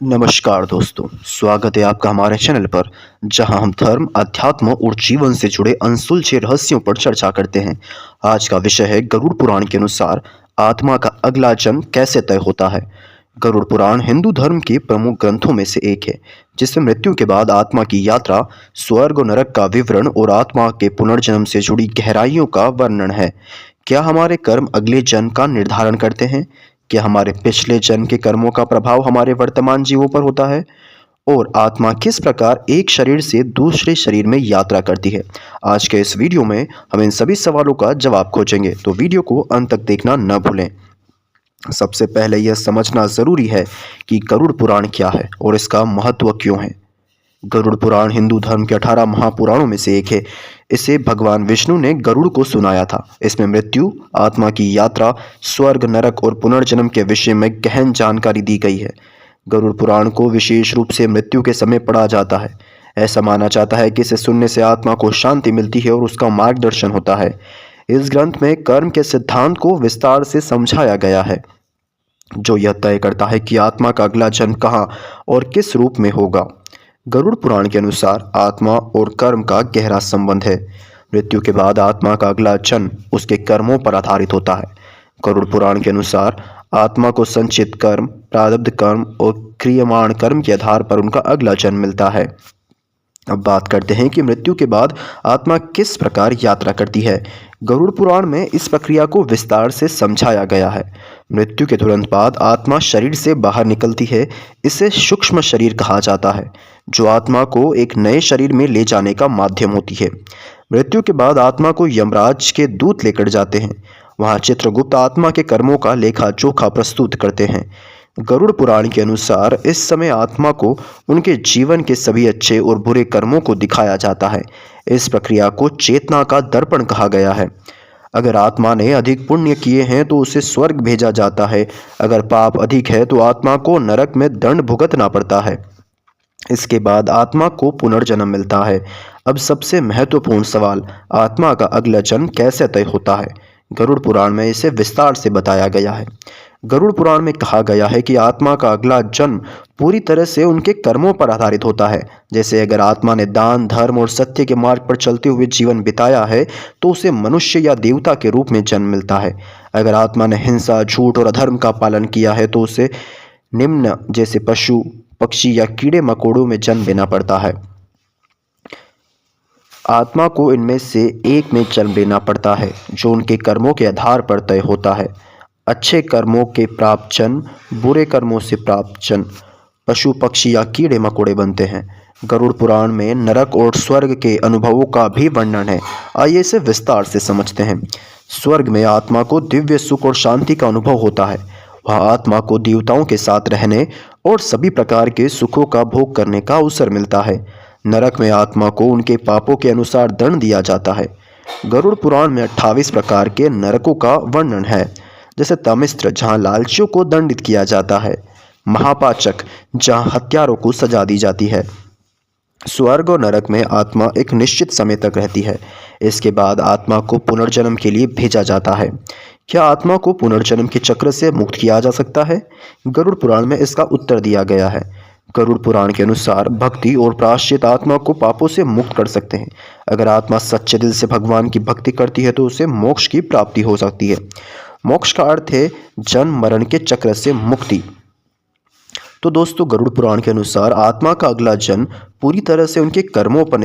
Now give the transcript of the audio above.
नमस्कार दोस्तों, स्वागत है आपका हमारे चैनल पर जहां हम धर्म, अध्यात्म और जीवन से जुड़े अनसुलझे रहस्यों पर चर्चा करते हैं। आज का विषय है गरुड़ पुराण के अनुसार आत्मा का अगला जन्म कैसे तय होता है। गरुड़ पुराण हिंदू धर्म के प्रमुख ग्रंथों में से एक है, जिसमें मृत्यु के बाद आत्मा की यात्रा, स्वर्ग और नरक का विवरण और आत्मा के पुनर्जन्म से जुड़ी गहराइयों का वर्णन है। क्या हमारे कर्म अगले जन्म का निर्धारण करते हैं? क्या हमारे पिछले जन्म के कर्मों का प्रभाव हमारे वर्तमान जीवों पर होता है? और आत्मा किस प्रकार एक शरीर से दूसरे शरीर में यात्रा करती है? आज के इस वीडियो में हम इन सभी सवालों का जवाब खोजेंगे, तो वीडियो को अंत तक देखना न भूलें। सबसे पहले यह समझना जरूरी है कि गरुड़ पुराण क्या है और इसका महत्व क्यों है। गरुड़ पुराण हिंदू धर्म के 18 महापुराणों में से एक है। इसे भगवान विष्णु ने गरुड़ को सुनाया था। इसमें मृत्यु, आत्मा की यात्रा, स्वर्ग, नरक और पुनर्जन्म के विषय में गहन जानकारी दी गई है। गरुड़ पुराण को विशेष रूप से मृत्यु के समय पढ़ा जाता है। ऐसा माना जाता है कि इसे सुनने से आत्मा को शांति मिलती है और उसका मार्गदर्शन होता है। इस ग्रंथ में कर्म के सिद्धांत को विस्तार से समझाया गया है, जो यह तय करता है कि आत्मा का अगला जन्म कहाँ और किस रूप में होगा। गरुड़ पुराण के अनुसार आत्मा और कर्म का गहरा संबंध है। मृत्यु के बाद आत्मा का अगला जन्म उसके कर्मों पर आधारित होता है। गरुड़ पुराण के अनुसार आत्मा को संचित कर्म, प्रारब्ध कर्म और क्रियमाण कर्म के आधार पर उनका अगला जन्म मिलता है। अब बात करते हैं कि मृत्यु के बाद आत्मा किस प्रकार यात्रा करती है। गरुड़ पुराण में इस प्रक्रिया को विस्तार से समझाया गया है। मृत्यु के तुरंत बाद आत्मा शरीर से बाहर निकलती है। इसे सूक्ष्म शरीर कहा जाता है, जो आत्मा को एक नए शरीर में ले जाने का माध्यम होती है। मृत्यु के बाद आत्मा को यमराज के दूत लेकर जाते हैं। वहाँ चित्रगुप्त आत्मा के कर्मों का लेखा जोखा प्रस्तुत करते हैं। गरुड़ पुराण के अनुसार इस समय आत्मा को उनके जीवन के सभी अच्छे और बुरे कर्मों को दिखाया जाता है। इस प्रक्रिया को चेतना का दर्पण कहा गया है। अगर आत्मा ने अधिक पुण्य किए हैं तो उसे स्वर्ग भेजा जाता है। अगर पाप अधिक है तो आत्मा को नरक में दंड भुगतना पड़ता है। इसके बाद आत्मा को पुनर्जन्म मिलता है। अब सबसे महत्वपूर्ण सवाल, आत्मा का अगला जन्म कैसे तय होता है। गरुड़ पुराण में इसे विस्तार से बताया गया है। गरुड़ पुराण में कहा गया है कि आत्मा का अगला जन्म पूरी तरह से उनके कर्मों पर आधारित होता है। जैसे अगर आत्मा ने दान, धर्म और सत्य के मार्ग पर चलते हुए जीवन बिताया है तो उसे मनुष्य या देवता के रूप में जन्म मिलता है। अगर आत्मा ने हिंसा, झूठ और अधर्म का पालन किया है तो उसे निम्न जैसे पशु, पक्षी या कीड़े मकोड़ों में जन्म लेना पड़ता है। आत्मा को इनमें से एक में जन्म लेना पड़ता है, जो उनके कर्मों के आधार पर तय होता है। अच्छे कर्मों के प्राप्त जन्म, बुरे कर्मों से प्राप्त जन्म पशु, पक्षी या कीड़े मकोड़े बनते हैं। गरुड़ पुराण में नरक और स्वर्ग के अनुभवों का भी वर्णन है। आइए इसे विस्तार से समझते हैं। स्वर्ग में आत्मा को दिव्य सुख और शांति का अनुभव होता है। वहाँ आत्मा को देवताओं के साथ रहने और सभी प्रकार के सुखों का भोग करने का अवसर मिलता है। नरक में आत्मा को उनके पापों के अनुसार दंड दिया जाता है। गरुड़ पुराण में 28 प्रकार के नरकों का वर्णन है। जैसे तमिस्त्र, जहाँ लालचियों को दंडित किया जाता है। महापाचक, जहाँ हत्यारों को सजा दी जाती है। स्वर्ग और नरक में आत्मा एक निश्चित समय तक रहती है। इसके बाद आत्मा को पुनर्जन्म के लिए भेजा जाता है। क्या आत्मा को पुनर्जन्म के चक्र से मुक्त किया जा सकता है? गरुड़ पुराण में इसका उत्तर दिया गया है। गरुड़ पुराण के अनुसार भक्ति और प्रायश्चित आत्मा को पापों से मुक्त कर सकते हैं। अगर आत्मा सच्चे दिल से भगवान की भक्ति करती है तो उसे मोक्ष की प्राप्ति हो सकती है। मोक्ष का अर्थ है जन्म मरण के चक्र से मुक्ति। तो दोस्तों, गरुड़ पुराण के अनुसार आत्मा का अगला जन्म पूरी तरह से उनके कर्मों पर